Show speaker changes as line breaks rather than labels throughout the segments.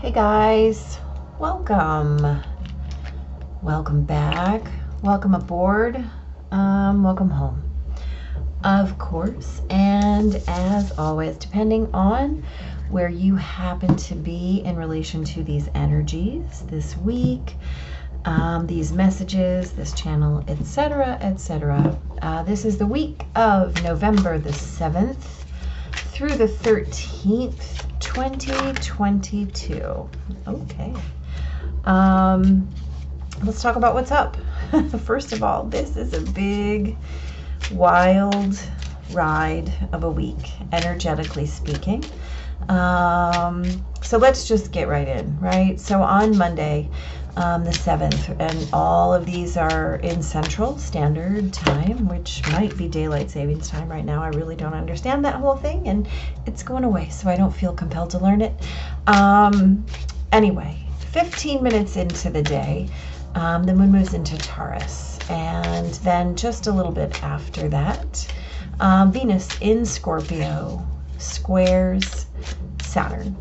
Hey guys, welcome. Welcome back. Welcome aboard. Welcome home. Of course, and as always, depending on where you happen to be in relation to these energies this week, these messages, this channel, etc., etc. This is the week of November the 7th through the 13th. 2022. Okay. Let's talk about what's up. First of all, this is a big, wild ride of a week, energetically speaking. So let's just get right in, right? So on Monday, the 7th, and all of these are in Central Standard Time, which might be Daylight Savings Time right now. I really don't understand that whole thing, and it's going away, so I don't feel compelled to learn it. Anyway, 15 minutes into the day, the moon moves into Taurus, and then just a little bit after that, Venus in Scorpio squares Saturn,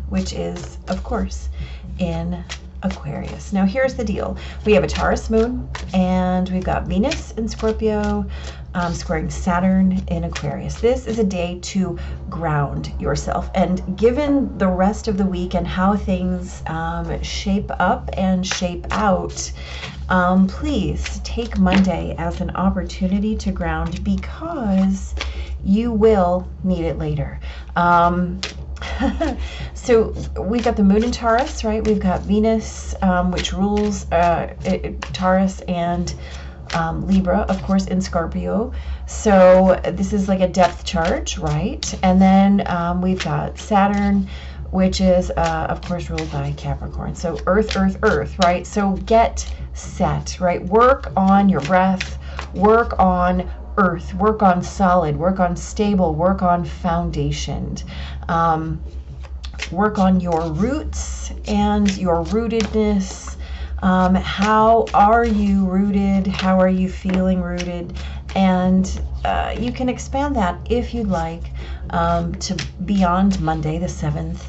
which is, of course, in Aquarius. Now here's the deal. We have a Taurus moon and we've got Venus in Scorpio squaring Saturn in Aquarius. This is a day to ground yourself, and given the rest of the week and how things shape up and shape out, please take Monday as an opportunity to ground, because you will need it later. So we've got the moon in Taurus, right? We've got Venus, which rules Taurus and Libra, of course, in Scorpio. So this is like a depth charge, right? And then we've got Saturn, which is, of course, ruled by Capricorn. So Earth, Earth, Earth, right? So get set, right? Work on your breath, work on Earth, work on solid, work on stable, work on foundation, work on your roots and your rootedness. How are you rooted? How are you feeling rooted? And you can expand that if you'd like to beyond Monday the 7th,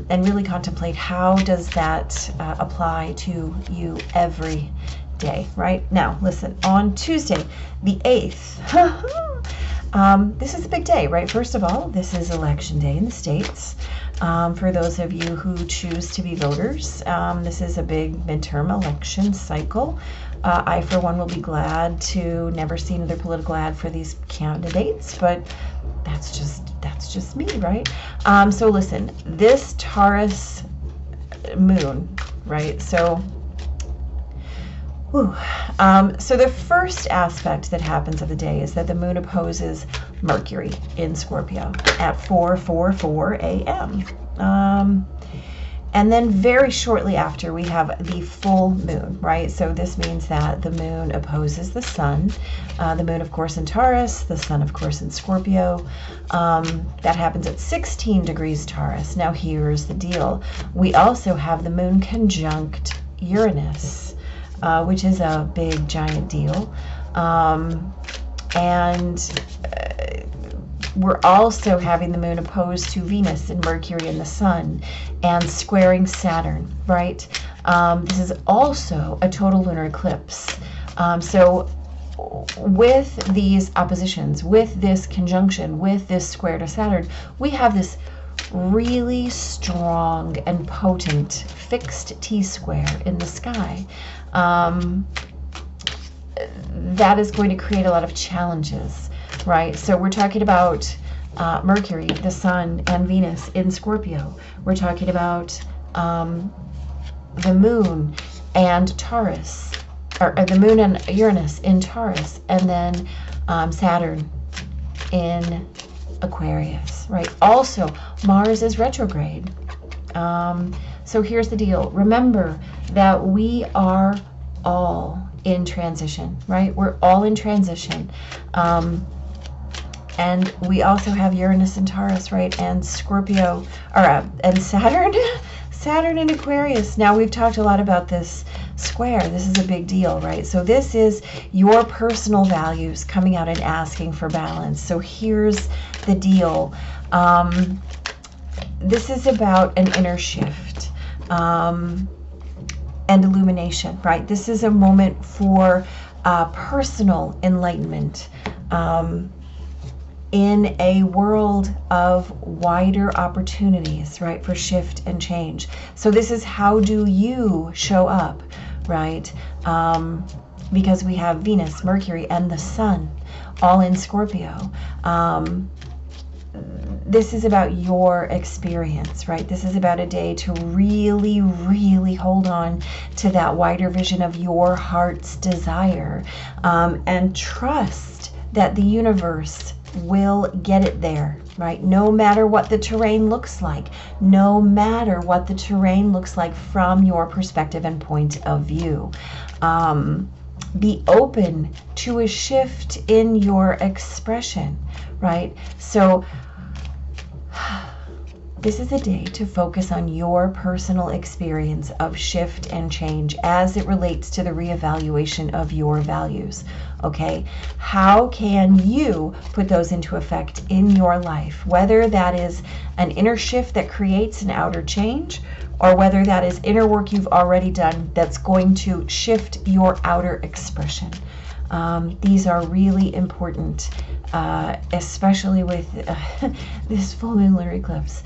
and really contemplate how does that apply to you every day. Right now, listen, on Tuesday the 8th, this is a big day, right? First of all, this is election day in the States. For those of you who choose to be voters, this is a big midterm election cycle. I, for one, will be glad to never see another political ad for these candidates, but that's just me, right? So listen, this Taurus moon, right? So so the first aspect that happens of the day is that the moon opposes Mercury in Scorpio at 4:44 a.m. And then very shortly after, we have the full moon, right? So this means that the moon opposes the sun. The moon, of course, in Taurus, the sun, of course, in Scorpio. That happens at 16 degrees Taurus. Now here's the deal. We also have the moon conjunct Uranus, which is a big, giant deal. And we're also having the moon opposed to Venus and Mercury and the sun and squaring Saturn, right? This is also a total lunar eclipse. So with these oppositions, with this conjunction, with this square to Saturn, we have this really strong and potent fixed T-square in the sky. That is going to create a lot of challenges, right? So we're talking about Mercury, the sun, and Venus in Scorpio. We're talking about the moon and Taurus, or the moon and Uranus in Taurus, and then Saturn in Aquarius, right? Also, Mars is retrograde. So here's the deal. Remember that we are all in transition, right? We're all in transition. And we also have Uranus in Taurus, right? And Scorpio, or and Saturn, Saturn in Aquarius. Now, we've talked a lot about this square. This is a big deal, right? So this is your personal values coming out and asking for balance. So here's the deal. this is about an inner shift and illumination, right? This is a moment for personal enlightenment in a world of wider opportunities, right, for shift and change. So this is, how do you show up, right? Because we have Venus, Mercury, and the Sun all in Scorpio. This is about your experience, right? This is about a day to really, really hold on to that wider vision of your heart's desire, and trust that the universe will get it there, right? No matter what the terrain looks like, no matter what the terrain looks like from your perspective and point of view. Be open to a shift in your expression, right? So this is a day to focus on your personal experience of shift and change as it relates to the reevaluation of your values, okay? How can you put those into effect in your life? Whether that is an inner shift that creates an outer change, or whether that is inner work you've already done that's going to shift your outer expression. These are really important, especially with this full moon lunar eclipse.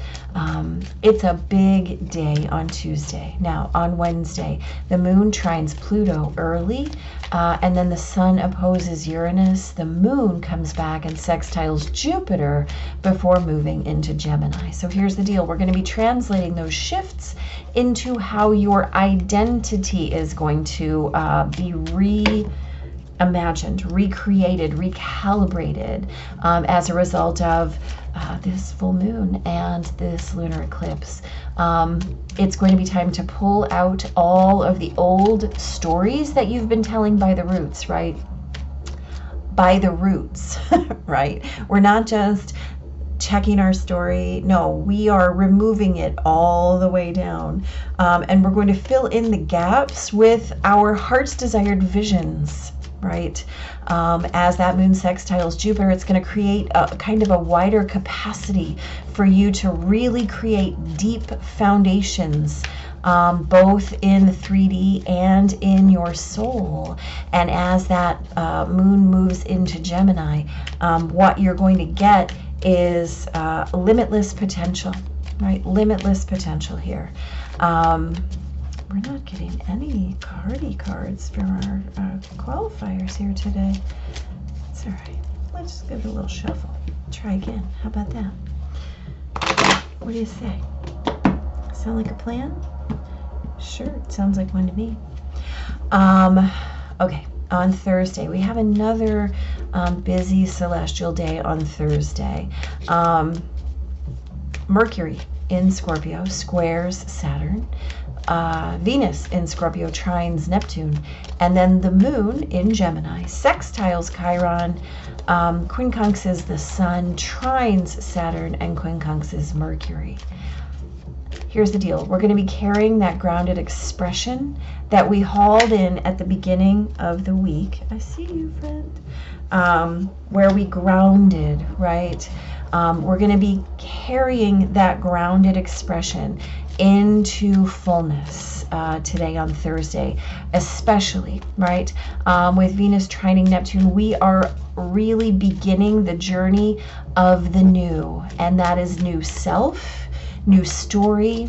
It's a big day on Tuesday. Now, on Wednesday, the moon trines Pluto early, and then the sun opposes Uranus. The moon comes back and sextiles Jupiter before moving into Gemini. So here's the deal. We're going to be translating those shifts into how your identity is going to be reimagined, recreated, recalibrated as a result of this full moon and this lunar eclipse. It's going to be time to pull out all of the old stories that you've been telling by the roots, right? By the roots, right? We're not just checking our story. No, we are removing it all the way down. And we're going to fill in the gaps with our heart's desired visions, right? As that moon sextiles Jupiter, it's going to create a kind of a wider capacity for you to really create deep foundations, both in the 3D and in your soul. And as that moon moves into Gemini, what you're going to get is limitless potential, right? Limitless potential here. We're not getting any party cards from our qualifiers here today. It's all right. Let's just give it a little shuffle. Try again. How about that? What do you say? Sound like a plan? Sure, it sounds like one to me. Okay, on Thursday, we have another busy celestial day on Thursday. Mercury in Scorpio squares Saturn. Venus in Scorpio trines Neptune, and then the moon in Gemini sextiles Chiron, quincunxes the sun, trines Saturn, and quincunxes Mercury. Here's the deal. We're going to be carrying that grounded expression that we hauled in at the beginning of the week. I see you, friend. Where we grounded, right? We're going to be carrying that grounded expression into fullness today on Thursday, especially, right? With Venus trining Neptune, we are really beginning the journey of the new, and that is new self, new story,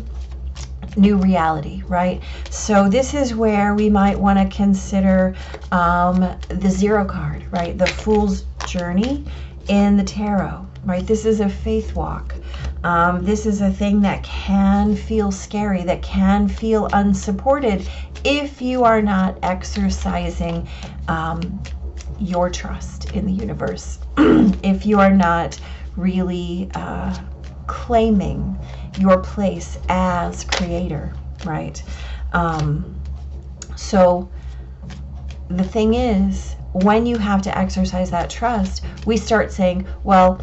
new reality, right? So this is where we might want to consider the zero card, right? The Fool's Journey in the tarot, right? This is a faith walk. This is a thing that can feel scary, that can feel unsupported if you are not exercising your trust in the universe, if you are not really claiming your place as creator, right? So the thing is, when you have to exercise that trust, we start saying, well,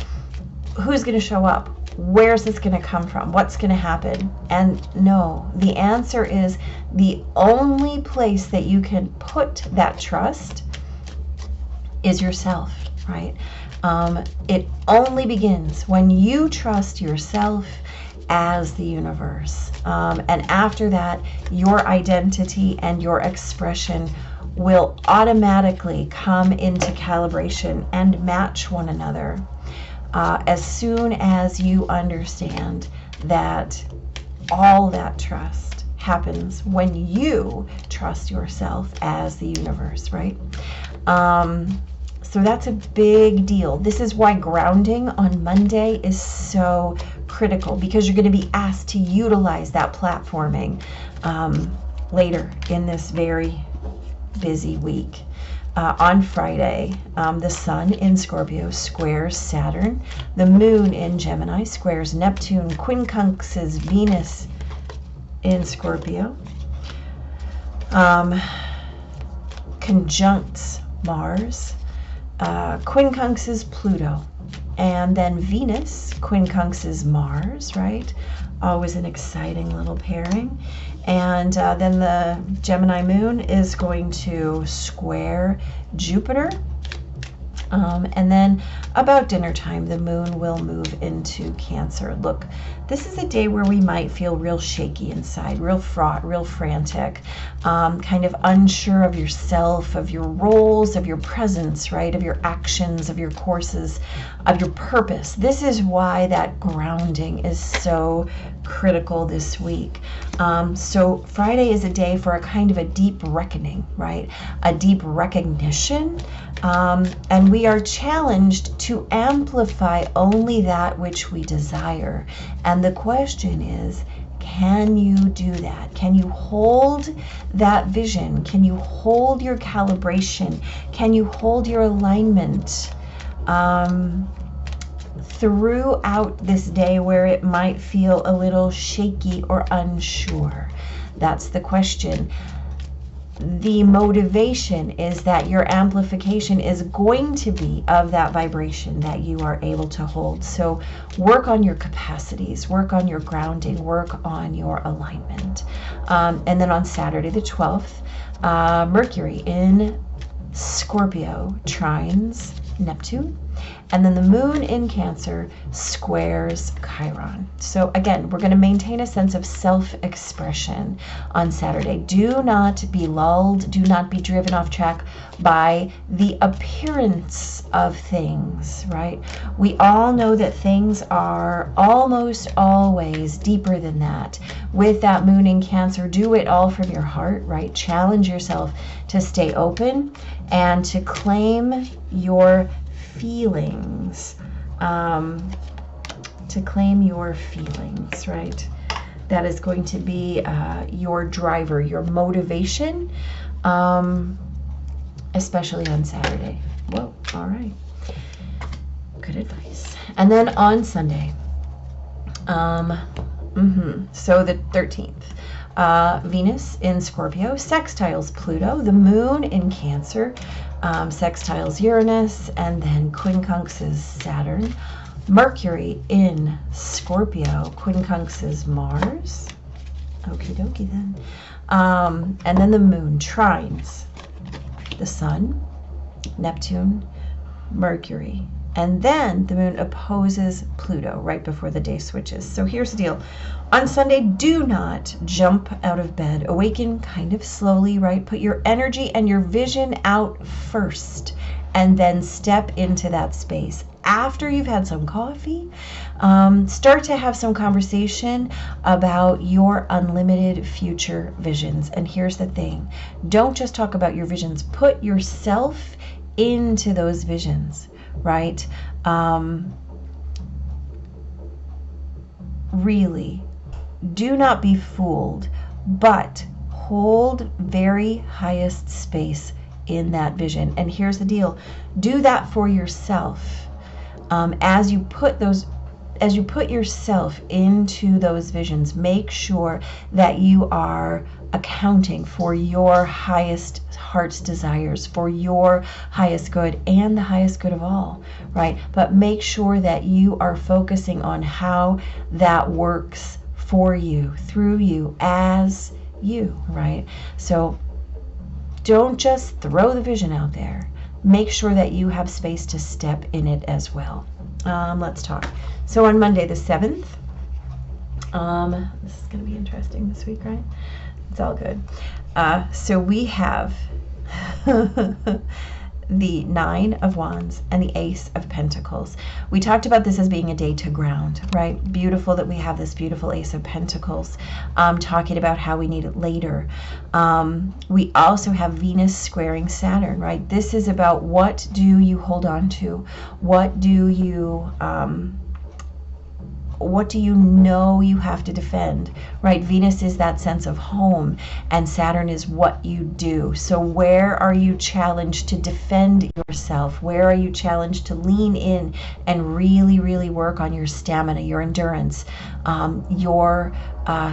who's going to show up? Where's this going to come from? What's going to happen? And no, the answer is the only place that you can put that trust is yourself, right? It only begins when you trust yourself as the universe. And after that, your identity and your expression will automatically come into calibration and match one another as soon as you understand that all that trust happens when you trust yourself as the universe, right? So that's a big deal. This is why grounding on Monday is so critical, because you're going to be asked to utilize that platforming later in this very busy week. On Friday, the Sun in Scorpio squares Saturn. The Moon in Gemini squares Neptune. Quincunxes Venus in Scorpio. Conjuncts Mars. Quincunxes Pluto. And then Venus quincunxes Mars, right? Always an exciting little pairing. And then the Gemini moon is going to square Jupiter. And then about dinner time, the moon will move into Cancer. Look, this is a day where we might feel real shaky inside, real fraught, real frantic, kind of unsure of yourself, of your roles, of your presence, right? Of your actions, of your courses, of your purpose. This is why that grounding is so critical this week. So Friday is a day for a kind of a deep reckoning, right? A deep recognition. And we are challenged to amplify only that which we desire. And the question is, can you do that? Can you hold that vision? Can you hold your calibration? Can you hold your alignment throughout this day where it might feel a little shaky or unsure? That's the question. The motivation is that your amplification is going to be of that vibration that you are able to hold. So work on your capacities, work on your grounding, work on your alignment. And then on Saturday the 12th, Mercury in Scorpio trines Neptune. And then the moon in Cancer squares Chiron. So again, we're going to maintain a sense of self-expression on Saturday. Do not be lulled. Do not be driven off track by the appearance of things, right? We all know that things are almost always deeper than that. With that moon in Cancer, do it all from your heart, right? Challenge yourself to stay open and to claim your feelings, right? That is going to be your driver, your motivation, especially on Saturday. Whoa, all right. Good advice. And then on Sunday, so the 13th, Venus in Scorpio sextiles Pluto, the moon in Cancer sextiles Uranus, and then quincunxes Saturn. Mercury in Scorpio quincunxes Mars. Okie dokie then. And then the moon trines the Sun, Neptune, Mercury. And then the moon opposes Pluto right before the day switches. So here's the deal. On Sunday, do not jump out of bed. Awaken kind of slowly, right? Put your energy and your vision out first, and then step into that space. After you've had some coffee, start to have some conversation about your unlimited future visions. And here's the thing. Don't just talk about your visions. Put yourself into those visions, right? Really, do not be fooled, but hold very highest space in that vision. And here's the deal. Do that for yourself. As you put yourself into those visions, make sure that you are accounting for your highest heart's desires, for your highest good and the highest good of all, right? But make sure that you are focusing on how that works for you, through you, as you, right? So don't just throw the vision out there. Make sure that you have space to step in it as well. Let's talk. So on Monday the 7th, This is going to be interesting this week, right? It's all good. So we have the Nine of Wands and the Ace of Pentacles. We talked about this as being a day to ground, right? Beautiful that we have this beautiful Ace of Pentacles, talking about how we need it later. We also have Venus squaring Saturn, right? This is about what do you hold on to? What do you know you have to defend, right? Venus is that sense of home, and Saturn is what you do. So where are you challenged to defend yourself? Where are you challenged to lean in and really, really work on your stamina, your endurance, your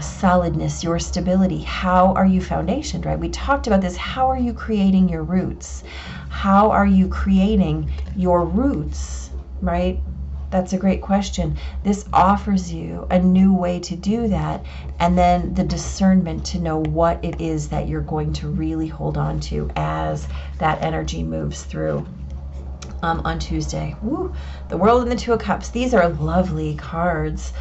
solidness, your stability? How are you foundationed, right? We talked about this. How are you creating your roots? How are you creating your roots, right? That's a great question. This offers you a new way to do that, and then the discernment to know what it is that you're going to really hold on to as that energy moves through on Tuesday. Woo, the World and the Two of Cups. These are lovely cards.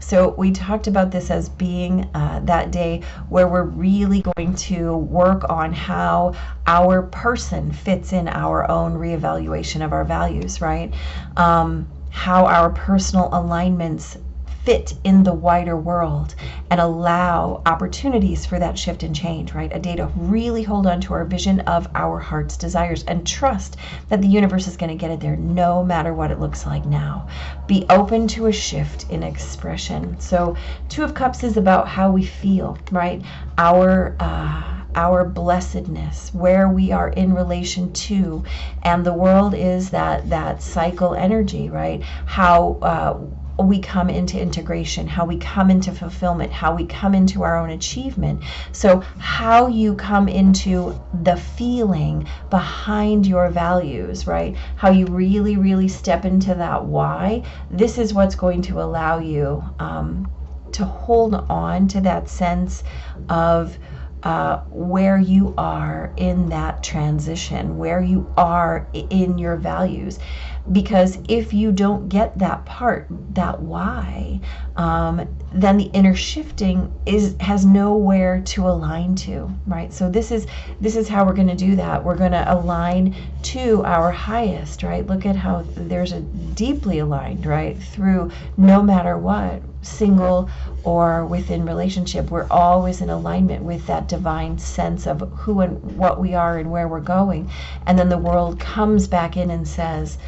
So we talked about this as being that day where we're really going to work on how our person fits in our own reevaluation of our values, right? How our personal alignments fit in the wider world and allow opportunities for that shift and change, right? A day to really hold on to our vision of our heart's desires and trust that the universe is going to get it there no matter what it looks like now. Be open to a shift in expression. So Two of Cups is about how we feel, right? Our blessedness, where we are in relation to, and the world is that cycle energy, right? How we come into integration, how we come into fulfillment, how we come into our own achievement. So how you come into the feeling behind your values, right? How you really, really step into that why. This is what's going to allow you to hold on to that sense of where you are in that transition, where you are in your values. Because if you don't get that part, that why, then the inner shifting has nowhere to align to, right? So this is how we're going to do that. We're going to align to our highest, right? Look at how there's a deeply aligned, right? Through no matter what, single or within relationship, we're always in alignment with that divine sense of who and what we are and where we're going. And then the world comes back in and says,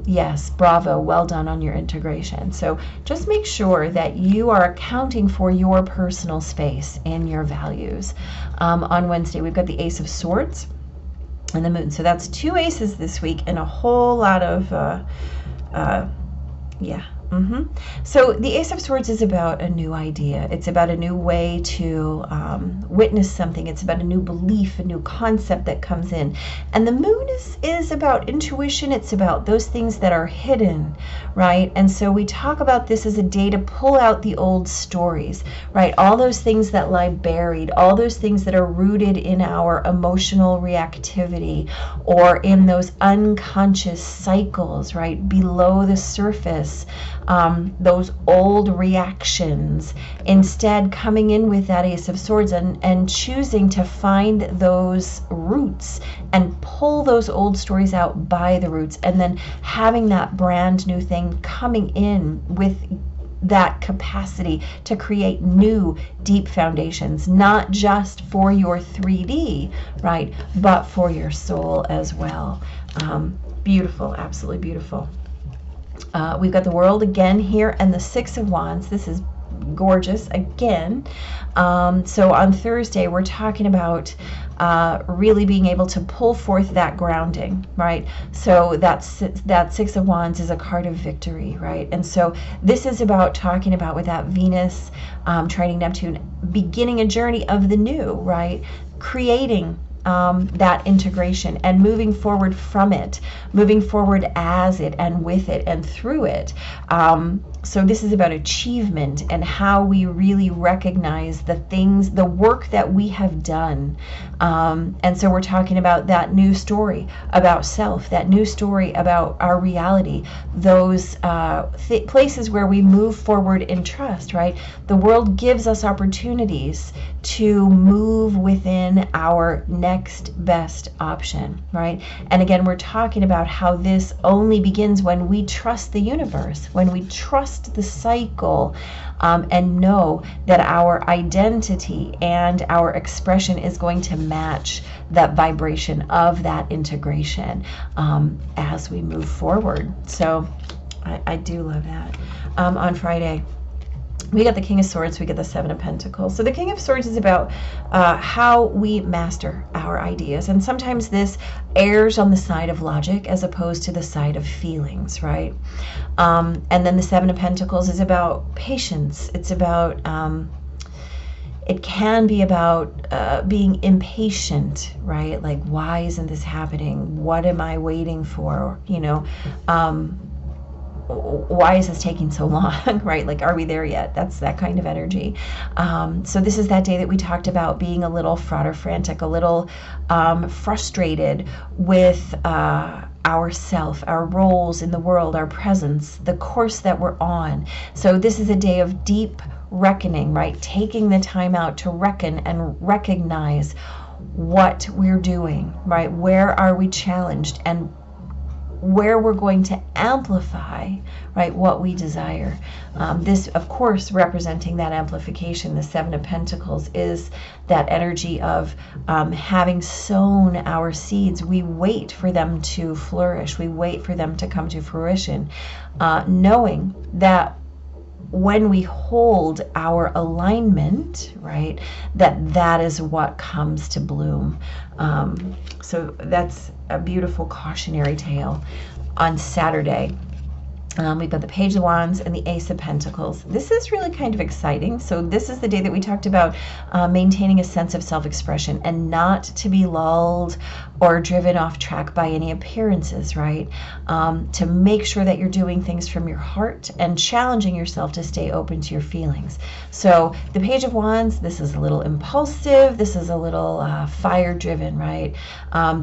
yes, bravo, well done on your integration. So just make sure that you are accounting for your personal space and your values. On Wednesday, we've got the Ace of Swords and the Moon. So that's two aces this week and a whole lot of, So the Ace of Swords is about a new idea. It's about a new way to witness something. It's about a new belief, a new concept that comes in. And the Moon is about intuition. It's about those things that are hidden, right? And so we talk about this as a day to pull out the old stories, right? All those things that lie buried, all those things that are rooted in our emotional reactivity or in those unconscious cycles, right? Below the surface. Those old reactions, instead coming in with that Ace of Swords and choosing to find those roots and pull those old stories out by the roots, and then having that brand new thing coming in with that capacity to create new deep foundations, not just for your 3D, right, but for your soul as well. Beautiful, absolutely beautiful. We've got the World again here and the Six of Wands. This is gorgeous again. So on Thursday, we're talking about really being able to pull forth that grounding, right? So that Six of Wands is a card of victory, right? And so this is about talking about with that Venus trining Neptune, beginning a journey of the new, right? Creating that integration and moving forward from it, moving forward as it and with it and through it. So this is about achievement and how we really recognize the things, the work that we have done. And so we're talking about that new story about self, that new story about our reality, those places where we move forward in trust, right? The world gives us opportunities to move within our next best option, right? And again, we're talking about how this only begins when we trust the universe, when we trust the cycle, and know that our identity and our expression is going to match that vibration of that integration as we move forward. So I do love that. On Friday, we got the King of Swords, we get the Seven of Pentacles. So the King of Swords is about how we master our ideas. And sometimes this errs on the side of logic as opposed to the side of feelings, right? And then the Seven of Pentacles is about patience. It's about, it can be about being impatient, right? Like, why isn't this happening? What am I waiting for? You know, why is this taking so long, right? Like, are we there yet? That's that kind of energy. So this is that day that we talked about being a little fraught or frantic, a little frustrated with ourself, our roles in the world, our presence, the course that we're on. So this is a day of deep reckoning, right? Taking the time out to reckon and recognize what we're doing, right? Where are we challenged, and where we're going to amplify, right, what we desire. This, of course, representing that amplification, the Seven of Pentacles, is that energy of having sown our seeds. We wait for them to flourish. We wait for them to come to fruition, knowing that when we hold our alignment, right, that is what comes to bloom. So that's a beautiful cautionary tale. On Saturday, we've got the Page of Wands and the Ace of Pentacles. This is really kind of exciting. So this is the day that we talked about maintaining a sense of self-expression and not to be lulled or driven off track by any appearances, right? To make sure that you're doing things from your heart and challenging yourself to stay open to your feelings. So the Page of Wands, this is a little impulsive. This is a little fire-driven, right?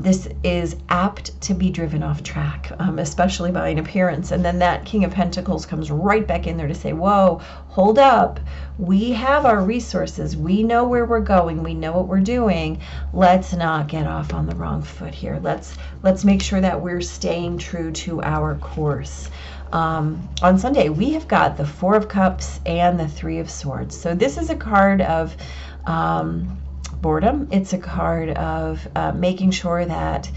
This is apt to be driven off track, especially by an appearance. And then that King of Pentacles comes right back in there to say, whoa, hold up. We have our resources. We know where we're going. We know what we're doing. Let's not get off on the wrong foot here. Let's make sure that we're staying true to our course. On Sunday, we have got the Four of Cups and the Three of Swords. So this is a card of boredom. It's a card of making sure that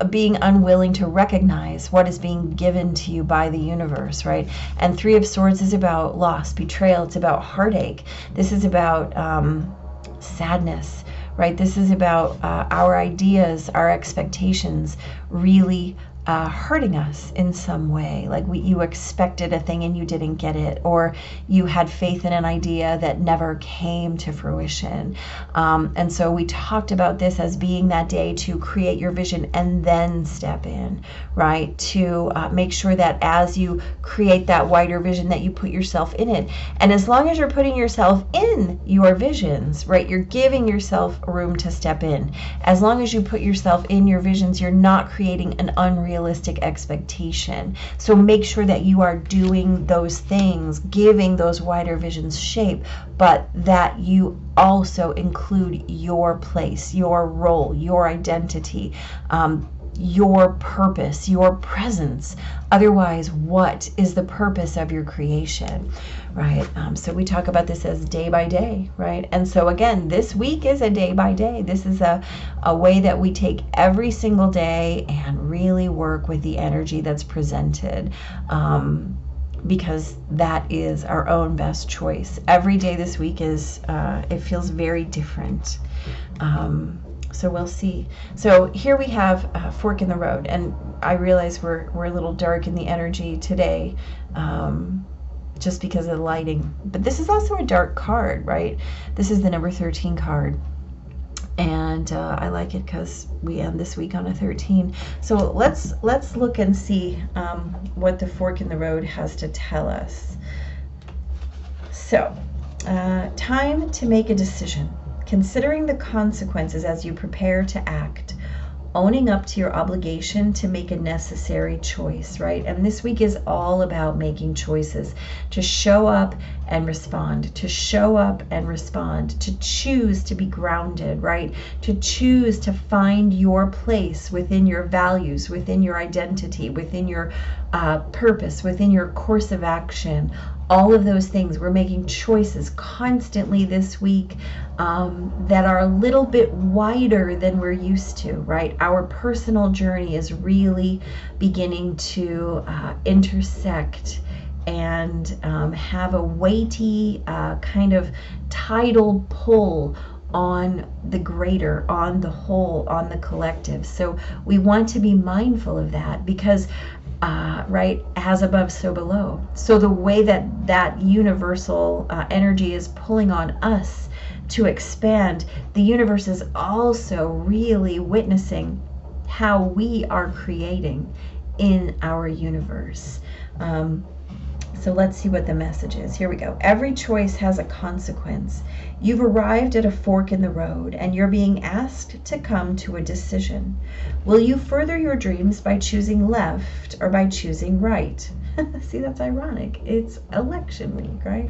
being unwilling to recognize what is being given to you by the universe, right? And Three of Swords is about loss, betrayal. It's about heartache. This is about sadness, right? This is about our ideas, our expectations really hurting us in some way. Like you expected a thing and you didn't get it, or you had faith in an idea that never came to fruition. And so we talked about this as being that day to create your vision and then step in, right? To make sure that as you create that wider vision that you put yourself in it. And as long as you're putting yourself in your visions, right, you're giving yourself room to step in. As long as you put yourself in your visions, you're not creating an unrealistic expectation. So make sure that you are doing those things, giving those wider visions shape, but that you also include your place, your role, your identity, your purpose, your presence. Otherwise, what is the purpose of your creation, right? So we talk about this as day by day, right? And so again, this week is a day by day. This is a way that we take every single day and really work with the energy that's presented, because that is our own best choice. Every day this week is, it feels very different. So we'll see. So here we have a fork in the road, and I realize we're a little dark in the energy today, just because of the lighting. But this is also a dark card, right? This is the number 13 card. And I like it because we end this week on a 13. So let's look and see what the fork in the road has to tell us. So, time to make a decision. Considering the consequences as you prepare to act. Owning up to your obligation to make a necessary choice, right? And this week is all about making choices, to show up and respond, to show up and respond, to choose to be grounded, right? To choose to find your place within your values, within your identity, within your purpose, within your course of action. All of those things. We're making choices constantly this week that are a little bit wider than we're used to, right? Our personal journey is really beginning to intersect and have a weighty kind of tidal pull on the greater, on the whole, on the collective. So we want to be mindful of that because right, as above, so below. So the way that universal energy is pulling on us to expand, the universe is also really witnessing how we are creating in our universe. So let's see what the message is. Here we go. Every choice has a consequence. You've arrived at a fork in the road and you're being asked to come to a decision. Will you further your dreams by choosing left or by choosing right? See, that's ironic. It's election week, right?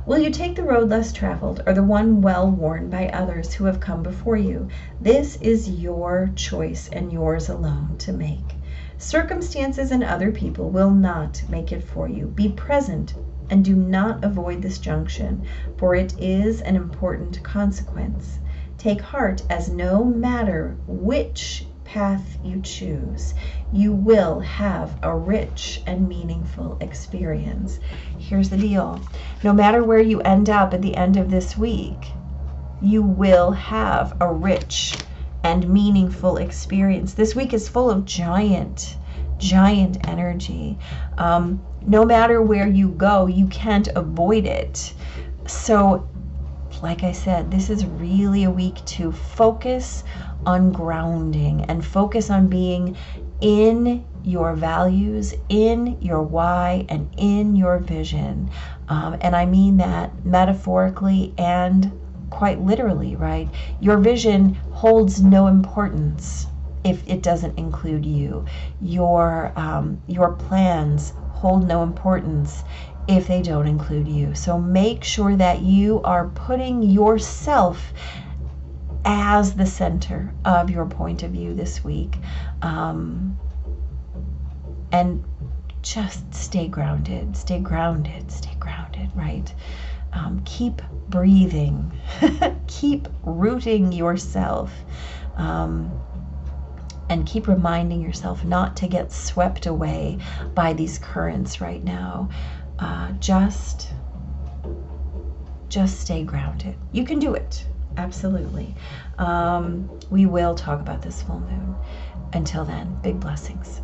Will you take the road less traveled or the one well worn by others who have come before you? This is your choice and yours alone to make. Circumstances and other people will not make it for you. Be present and do not avoid this junction, for it is an important consequence. Take heart, as no matter which path you choose, you will have a rich and meaningful experience. Here's the deal. No matter where you end up at the end of this week, you will have a rich and meaningful experience. This week is full of giant energy. No matter where you go, you can't avoid it. So, like I said, this is really a week to focus on grounding and focus on being in your values, in your why, and in your vision. And I mean that metaphorically and quite literally, right? Your vision holds no importance if it doesn't include you. Your plans hold no importance if they don't include you. So make sure that you are putting yourself as the center of your point of view this week. And just stay grounded, right? Keep breathing, keep rooting yourself, and keep reminding yourself not to get swept away by these currents right now. Just stay grounded. You can do it, absolutely. We will talk about this full moon. Until then, big blessings.